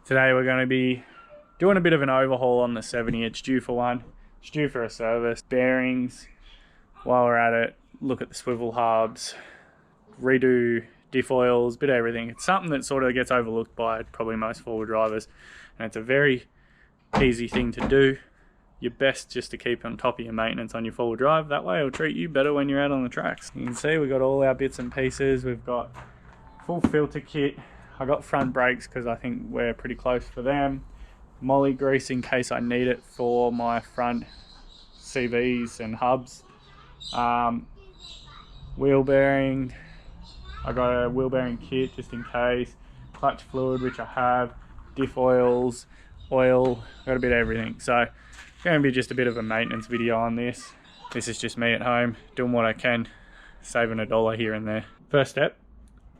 Today we're going to be doing a bit of an overhaul on the 70. It's due for one. It's due for a service. Bearings. While we're at it, look at the swivel hubs, redo diff oils, bit of everything. It's something that sort of gets overlooked by probably most four-wheel drivers, and it's a very easy thing to do. You're best just to keep on top of your maintenance on your four-wheel drive. That way it'll treat you better when you're out on the tracks. You can see we've got all our bits and pieces. We've got full filter kit. I got front brakes because I think we're pretty close for them. Molly grease in case I need it for my front CVs and hubs. Wheel bearing. I got a wheel bearing kit just in case. Clutch fluid, which I have. Diff oils, oil. Got a bit of everything. So it's going to be just a bit of a maintenance video on this. This is just me at home doing what I can, saving $1 here and there. First step,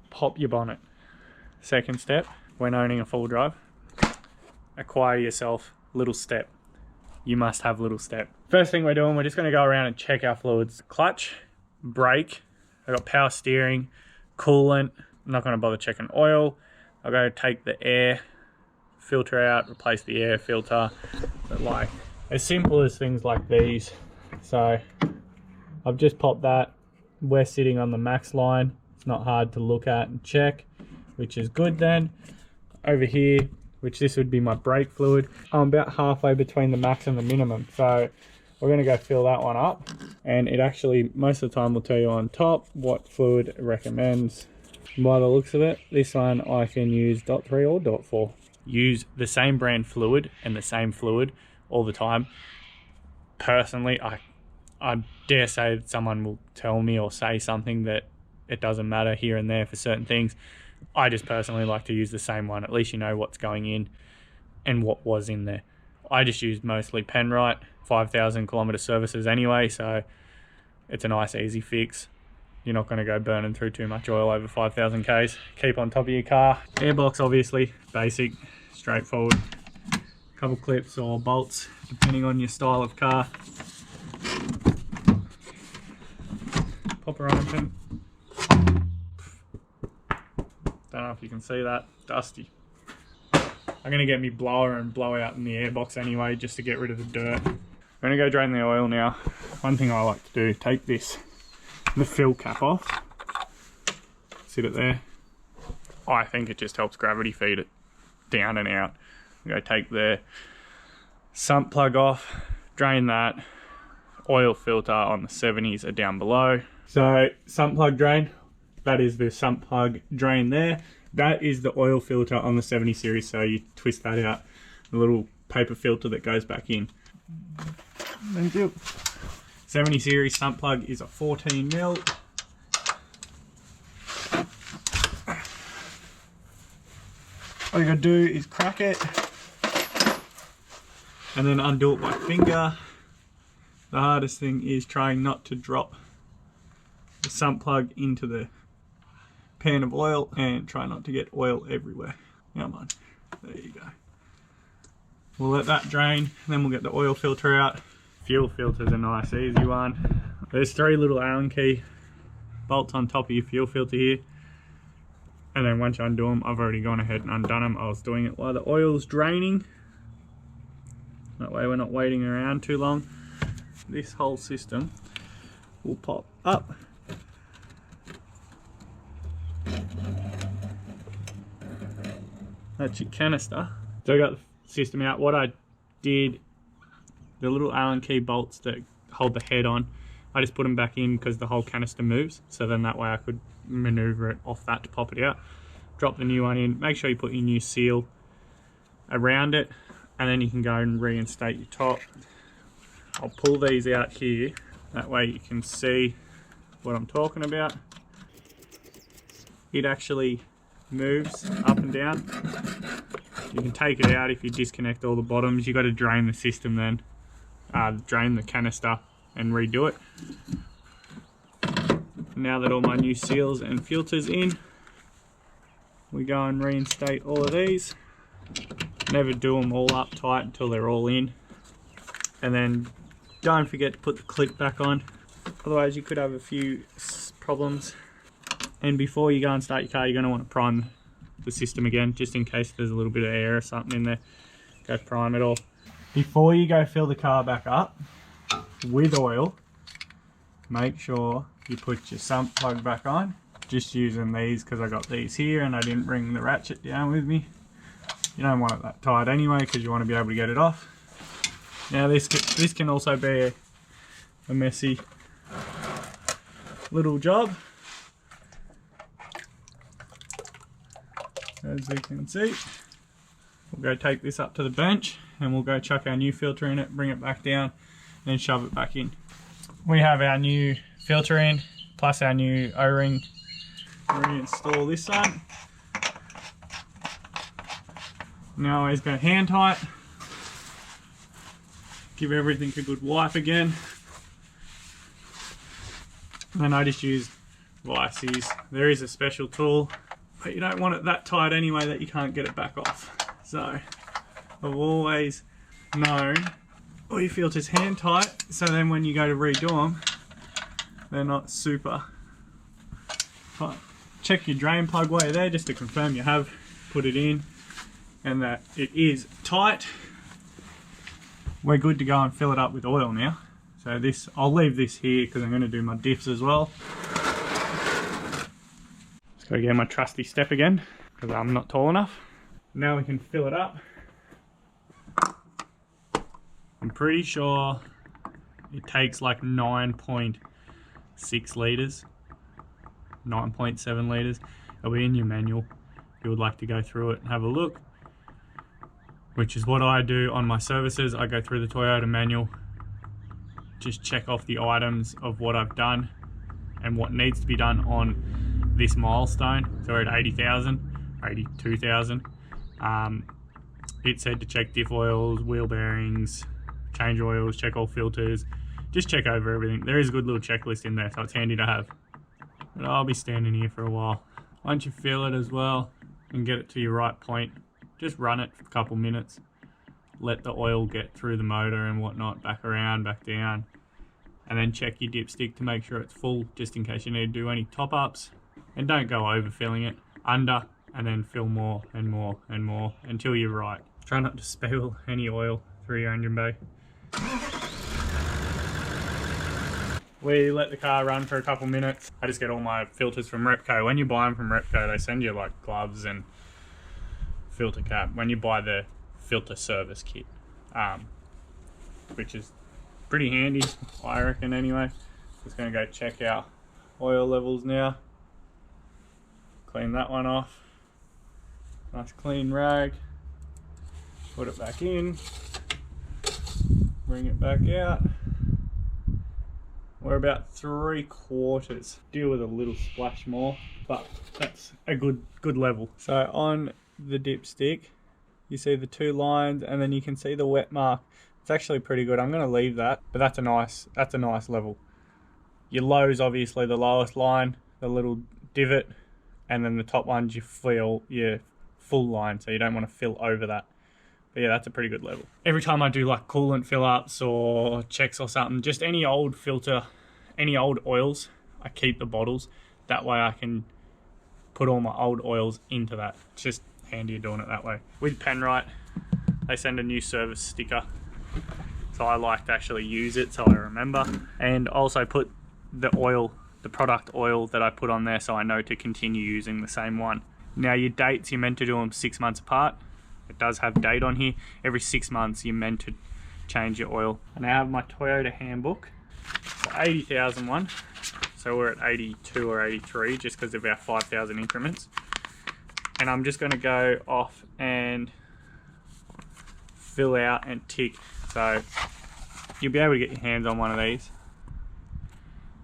pop your bonnet. Second step, when owning a full drive, acquire yourself little step. You must have little step. First thing we're doing, we're just going to go around and check our fluids. Clutch, brake, I got power steering, coolant. I'm not going to bother checking oil. I'll go take the air filter out, replace the air filter. But like, as simple as things like these. So I've just popped that. We're sitting on the max line. It's not hard to look at and check, which is good then. Over here, which this would be my brake fluid, I'm about halfway between the max and the minimum. So we're gonna go fill that one up. And it actually, most of the time will tell you on top what fluid it recommends. By the looks of it, this one I can use .3 or .4. Use the same brand fluid and the same fluid all the time. Personally, I dare say that someone will tell me or say something that it doesn't matter here and there for certain things. I just personally like to use the same one. At least you know what's going in and what was in there. I just use mostly Penrite, 5,000 kilometer services anyway, so it's a nice easy fix. You're not going to go burning through too much oil over 5,000 Ks. Keep on top of your car. Airbox obviously, basic, straightforward. Couple clips or bolts, depending on your style of car. Pop her open. Don't know if you can see that, dusty. I'm gonna get me blower and blow out in the airbox anyway, just to get rid of the dirt. I'm gonna go drain the oil now. One thing I like to do, take the fill cap off, sit it there. I think it just helps gravity feed it down and out. I'm gonna take the sump plug off, drain that. Oil filter on the 70s are down below. So sump plug drain. That is the sump plug drain there. That is the oil filter on the 70 series. So you twist that out, the little paper filter that goes back in. Thank you. 70 series sump plug is a 14mm. All you gotta do is crack it and then undo it by finger. The hardest thing is trying not to drop the sump plug into the pan of oil and try not to get oil everywhere. Come on, there you go. We'll let that drain, then we'll get the oil filter out. Fuel filter's a nice easy one. There's 3 little Allen key bolts on top of your fuel filter here. And then once you undo them, I've already gone ahead and undone them. I was doing it while the oil's draining. That way we're not waiting around too long. This whole system will pop up. That's your canister. So I got the system out. What I did, the little Allen key bolts that hold the head on, I just put them back in because the whole canister moves. So then that way I could maneuver it off that to pop it out. Drop the new one in. Make sure you put your new seal around it, and then you can go and reinstate your top. I'll pull these out here. That way you can see what I'm talking about. It actually moves up and down. You can take it out if you disconnect all the bottoms. You got to drain the system then, drain the canister and redo it. Now that all my new seals and filters in, we go and reinstate all of these. Never do them all up tight until they're all in, and then don't forget to put the clip back on, otherwise you could have a few problems. And before you go and start your car, you're going to want to prime the system again, just in case there's a little bit of air or something in there. Go prime it all. Before you go fill the car back up with oil, make sure you put your sump plug back on. Just using these because I got these here and I didn't bring the ratchet down with me. You don't want it that tight anyway because you want to be able to get it off. Now this can also be a messy little job, as you can see. We'll go take this up to the bench and we'll go chuck our new filter in it, bring it back down, then shove it back in. We have our new filter in, plus our new O-ring. Reinstall this one. Now always go hand tight. Give everything a good wipe again. Then I just use vices. There is a special tool, but you don't want it that tight anyway that you can't get it back off. So I've always known all your filters hand tight, so then when you go to redo them, they're not super tight. Check your drain plug while you're there just to confirm you have put it in and that it is tight. We're good to go and fill it up with oil now. So this, I'll leave this here because I'm going to do my diffs as well. Just got to get my trusty step again because I'm not tall enough. Now we can fill it up. I'm pretty sure it takes like 9.6 litres, 9.7 litres. It'll be in your manual if you would like to go through it and have a look, which is what I do on my services. I go through the Toyota manual, just check off the items of what I've done and what needs to be done on this milestone. So we're at 80,000, 82,000. It said to check diff oils, wheel bearings, change oils, check all filters, just check over everything. There is a good little checklist in there, so it's handy to have. But I'll be standing here for a while. Once you fill it as well and get it to your right point, just run it for a couple minutes. Let the oil get through the motor and whatnot, back around, back down. And then check your dipstick to make sure it's full, just in case you need to do any top-ups. And don't go overfilling it, under, and then fill more and more and more until you're right. Try not to spill any oil through your engine bay. We let the car run for a couple minutes. I just get all my filters from Repco. When you buy them from Repco, they send you like gloves and filter cap when you buy the filter service kit, which is pretty handy, I reckon anyway. Just gonna go check our oil levels now. Clean that one off. Nice clean rag. Put it back in. Bring it back out. We're about 3/4. Deal with a little splash more, but that's a good level. So on the dipstick, you see the 2 lines, and then you can see the wet mark. It's actually pretty good. I'm going to leave that, but that's a nice level. Your low's obviously the lowest line, the little divot, and then the top ones you fill your full line, so you don't want to fill over that. But yeah, that's a pretty good level. Every time I do like coolant fill ups or checks or something, just any old filter, any old oils, I keep the bottles. That way I can put all my old oils into that. It's just handier doing it that way. With Penrite, they send a new service sticker, so I like to actually use it so I remember, and also put the oil, the product oil that I put on there, so I know to continue using the same one. Now your dates, you're meant to do them 6 months apart. It does have date on here. Every 6 months you're meant to change your oil. And I have my Toyota handbook, the 80,000 one. So we're at 82 or 83 just because of our 5,000 increments. And I'm just going to go off and fill out and tick. So you'll be able to get your hands on one of these.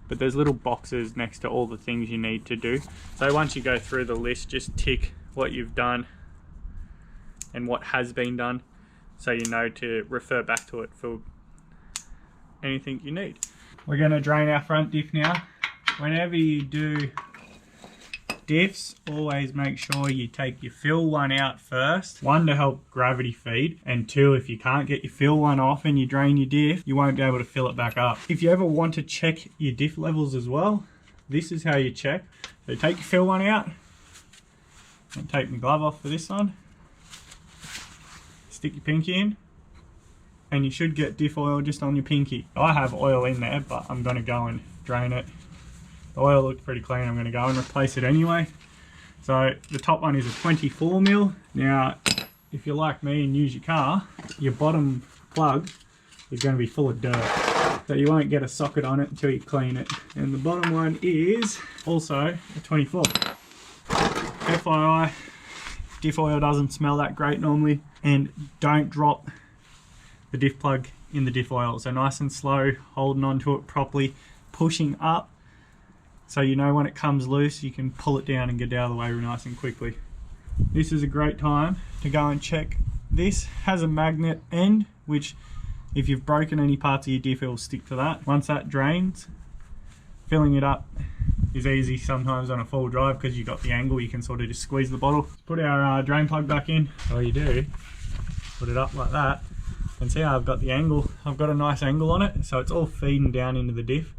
But there's little boxes next to all the things you need to do. So once you go through the list, just tick what you've done and what has been done, so you know to refer back to it for anything you need. We're going to drain our front diff now. Whenever you do diffs, always make sure you take your fill one out first. 1, to help gravity feed, and 2, if you can't get your fill one off and you drain your diff, you won't be able to fill it back up. If you ever want to check your diff levels as well, this is how you check. So take your fill one out, And take my glove off for this one. Stick your pinky in, and you should get diff oil just on your pinky. I have oil in there, but I'm going to go and drain it. The oil looked pretty clean. I'm going to go and replace it anyway. So the top one is a 24mm. Now, if you're like me and use your car, your bottom plug is going to be full of dirt. So you won't get a socket on it until you clean it. And the bottom one is also a 24. FYI, diff oil doesn't smell that great normally. And don't drop the diff plug in the diff oil. So nice and slow, holding onto it properly, pushing up. So you know when it comes loose, you can pull it down and get out of the way nice and quickly. This is a great time to go and check. This has a magnet end, which if you've broken any parts of your diff, it will stick to that. Once that drains, filling it up is easy sometimes on a full drive because you've got the angle, you can sort of just squeeze the bottle. Put our drain plug back in. All you do, put it up like that, and see how I've got the angle. I've got a nice angle on it, so it's all feeding down into the diff.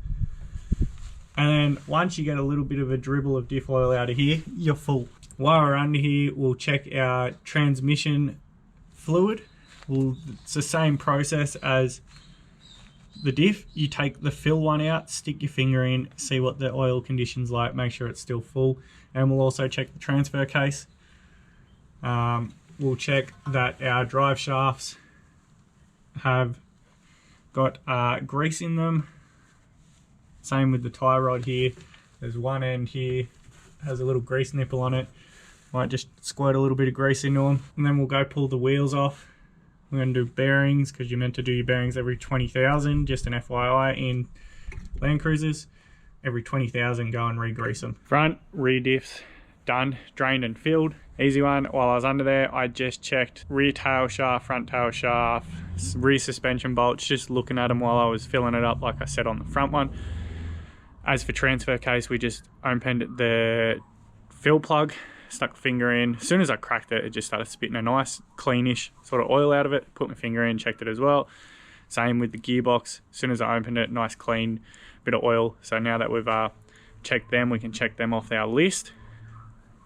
And then once you get a little bit of a dribble of diff oil out of here, you're full. While we're under here, we'll check our transmission fluid. It's the same process as the diff. You take the fill one out, stick your finger in, see what the oil condition's like, make sure it's still full. And we'll also check the transfer case. We'll check that our drive shafts have got grease in them. Same with the tie rod here. There's one end here, has a little grease nipple on it. Might just squirt a little bit of grease into them. And then we'll go pull the wheels off. We're going to do bearings because you're meant to do your bearings every 20,000, just an FYI in Land Cruisers. Every 20,000, go and re-grease them. Front, rear diffs, done, drained and filled. Easy one. While I was under there, I just checked rear tail shaft, front tail shaft, rear suspension bolts, just looking at them while I was filling it up like I said on the front one. As for transfer case, we just opened the fill plug, stuck the finger in. As soon as I cracked it, it just started spitting a nice, cleanish sort of oil out of it. Put my finger in, checked it as well. Same with the gearbox. As soon as I opened it, nice, clean bit of oil. So now that we've checked them, we can check them off our list.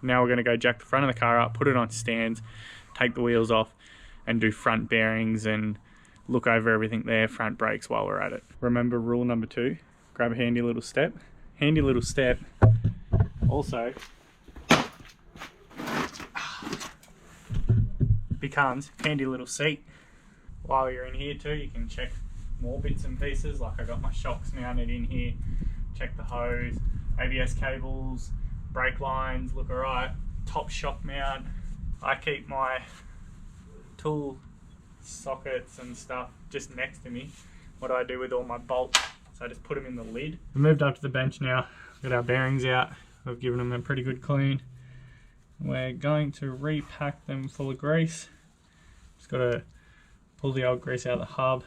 Now we're going to go jack the front of the car up, put it on stands, take the wheels off, and do front bearings and look over everything there, front brakes while we're at it. Remember rule number 2. Grab a handy little step. Handy little step also becomes handy little seat. While you're in here too, you can check more bits and pieces. Like I got my shocks mounted in here. Check the hose, ABS cables, brake lines look alright. Top shock mount. I keep my tool sockets and stuff just next to me. What do I do with all my bolts? So I just put them in the lid. We moved up to the bench now. Got our bearings out. I've given them a pretty good clean. We're going to repack them full of grease. Just got to pull the old grease out of the hub.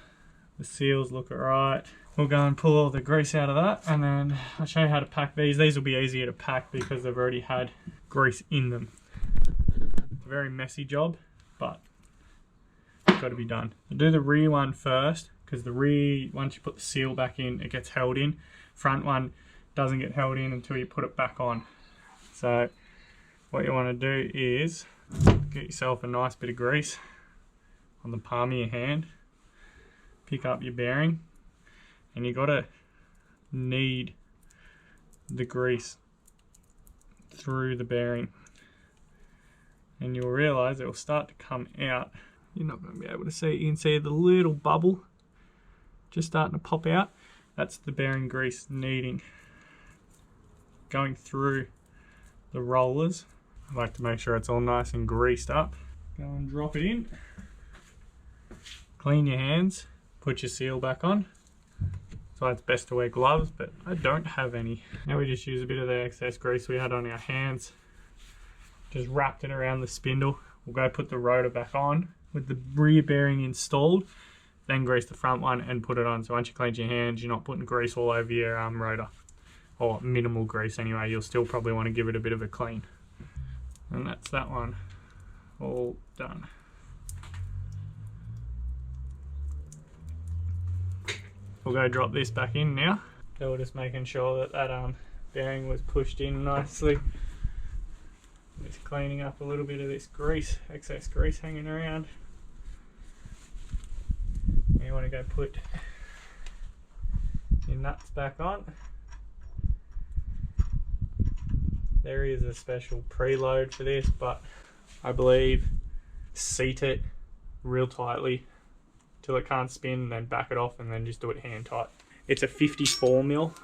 The seals look alright. We'll go and pull all the grease out of that, and then I'll show you how to pack these. These will be easier to pack because they've already had grease in them. It's a very messy job, but it's got to be done. I'll do the rear one first, because the rear, once you put the seal back in, it gets held in. Front one doesn't get held in until you put it back on. So what you want to do is get yourself a nice bit of grease on the palm of your hand, pick up your bearing, and you got to knead the grease through the bearing, and you'll realize it will start to come out. You're not going to be able to see it. You can see the little bubble just starting to pop out. That's the bearing grease kneading, going through the rollers. I like to make sure it's all nice and greased up. Go and drop it in. Clean your hands, put your seal back on. So it's best to wear gloves, but I don't have any. Now we just use a bit of the excess grease we had on our hands. Just wrapped it around the spindle. We'll go put the rotor back on with the rear bearing installed, then grease the front one and put it on. So once you clean your hands, you're not putting grease all over your rotor, or minimal grease anyway. You'll still probably want to give it a bit of a clean. And that's that one all done. We'll go drop this back in now. So we're just making sure that that bearing was pushed in nicely. Just cleaning up a little bit of this grease, excess grease hanging around. You want to go put your nuts back on. There is a special preload for this, but I believe seat it real tightly till it can't spin, then back it off and then just do it hand tight. It's a 54mm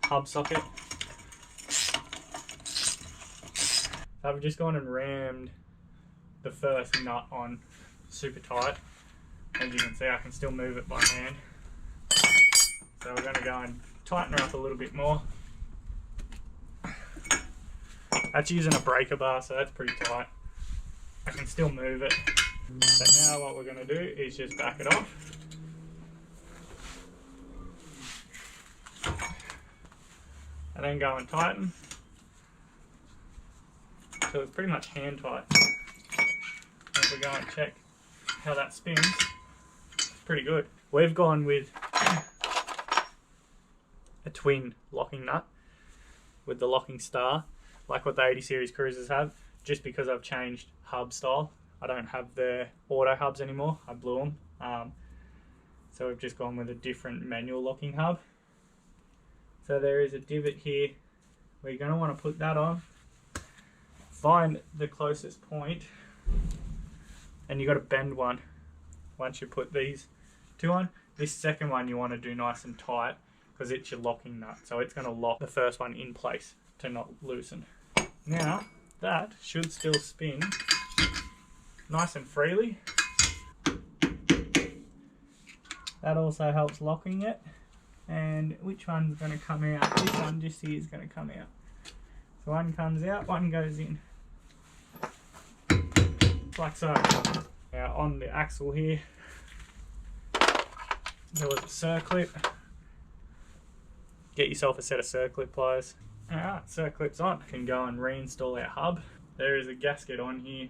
hub socket. So I've just gone and rammed the first nut on super tight. As you can see, I can still move it by hand. So we're going to go and tighten her up a little bit more. That's using a breaker bar, so that's pretty tight. I can still move it. So now what we're going to do is just back it off. And then go and tighten. So it's pretty much hand tight. If we go and check how that spins, it's pretty good. We've gone with a twin locking nut with the locking star, like what the 80 series cruisers have, just because I've changed hub style. I don't have the auto hubs anymore, I blew them. So we've just gone with a different manual locking hub. So there is a divot here where you're going to want to put that on. Find the closest point, and you got to bend one once you put these two on. This second one you want to do nice and tight because it's your locking nut, so it's going to lock the first one in place to not loosen. Now that should still spin nice and freely. That also helps locking it. And which one's going to come out? This one just here is going to come out. So one comes out, one goes in. Like so. Now on the axle here, there was a circlip. Get yourself a set of circlip pliers. Alright, circlip's on. Can go and reinstall our hub. There is a gasket on here,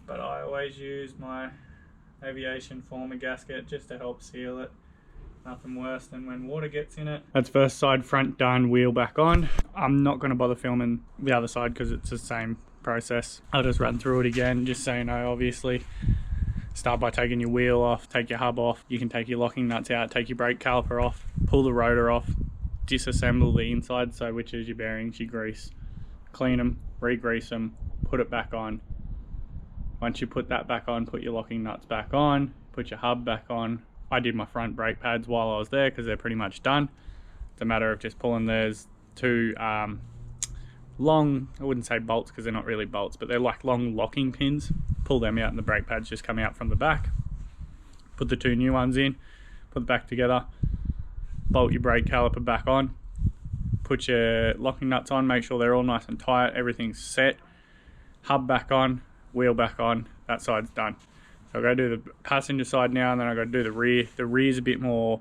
but I always use my aviation former gasket just to help seal it. Nothing worse than when water gets in it. That's first side front done, wheel back on. I'm not going to bother filming the other side because it's the same process. I'll just run through it again, just so you know. Obviously, start by taking your wheel off, take your hub off. You can take your locking nuts out, take your brake caliper off, pull the rotor off, disassemble the inside, so which is your bearings, your grease, clean them, re-grease them, put it back on. Once you put that back on, put your locking nuts back on, put your hub back on. I did my front brake pads while I was there because they're pretty much done. It's a matter of just pulling. There's two long, I wouldn't say bolts because they're not really bolts, but they're like long locking pins. Pull them out and the brake pads just come out from the back. Put the two new ones in, put it back together, bolt your brake caliper back on, put your locking nuts on, make sure they're all nice and tight, everything's set. Hub back on, wheel back on, that side's done. So I'll go do the passenger side now, and then I'll go do the rear. The rear's a bit more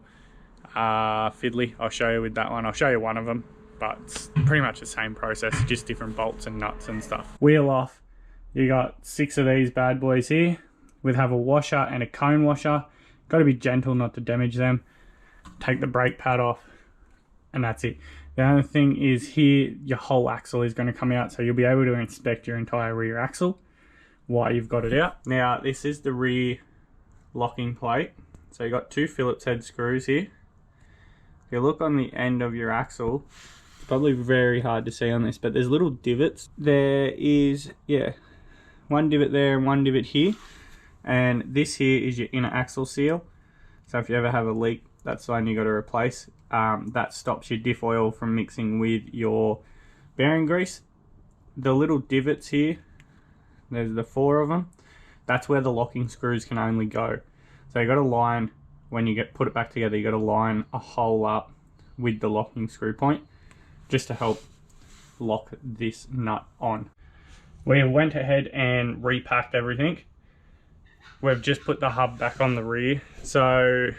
fiddly. I'll show you with that one. I'll show you one of them, but it's pretty much the same process, just different bolts and nuts and stuff. Wheel off. You got 6 of these bad boys here. We have a washer and a cone washer. Got to be gentle not to damage them. Take the brake pad off, and that's it. The only thing is here, your whole axle is going to come out, so you'll be able to inspect your entire rear axle while you've got it out. Now this is the rear locking plate. So you've got 2 Phillips head screws here. If you look on the end of your axle, it's probably very hard to see on this, but there's little divots. There is, yeah, one divot there and one divot here. And this here is your inner axle seal. So if you ever have a leak, that's the one you got to replace. That stops your diff oil from mixing with your bearing grease. The little divots here, there's the 4 of them. That's where the locking screws can only go. So you got to line, when you put it back together, you got to line a hole up with the locking screw point just to help lock this nut on. We went ahead and repacked everything. We've just put the hub back on the rear. So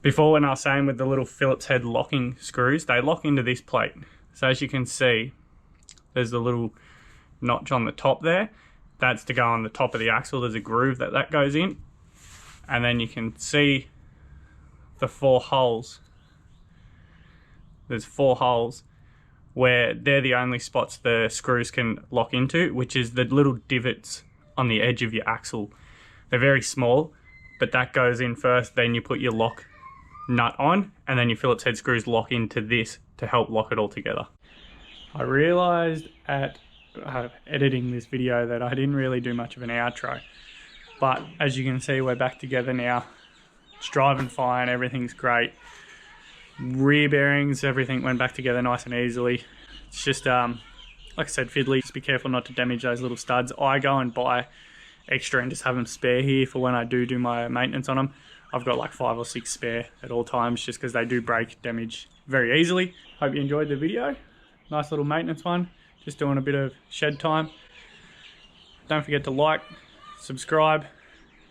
before, when I was saying with the little Phillips head locking screws, they lock into this plate. So as you can see, there's the little notch on the top there. That's to go on the top of the axle. There's a groove that goes in, and then you can see the 4 holes. There's 4 holes where they're the only spots the screws can lock into, which is the little divots on the edge of your axle. They're very small, but that goes in first, then you put your lock nut on, and then your Phillips head screws lock into this to help lock it all together. I realized at editing this video that I didn't really do much of an outro, but as you can see, we're back together now. It's driving fine, everything's great. Rear bearings, everything went back together nice and easily. It's just like I said, fiddly. Just be careful not to damage those little studs. I go and buy extra and just have them spare here for when I do my maintenance on them. I've got like 5 or 6 spare at all times, just because they do break, damage very easily. Hope you enjoyed the video. Nice little maintenance one. Just doing a bit of shed time. Don't forget to like, subscribe,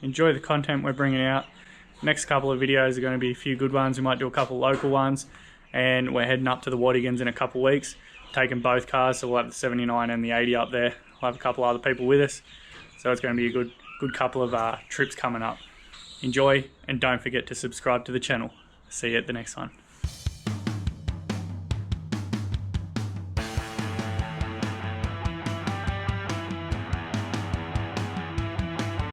enjoy the content we're bringing out. Next couple of videos are going to be a few good ones. We might do a couple local ones, and we're heading up to the Wattigans in a couple of weeks, taking both cars, so we'll have the 79 and the 80 up there. We'll have a couple other people with us, so it's going to be a good couple of trips coming up. Enjoy, and don't forget to subscribe to the channel. See you at the next one.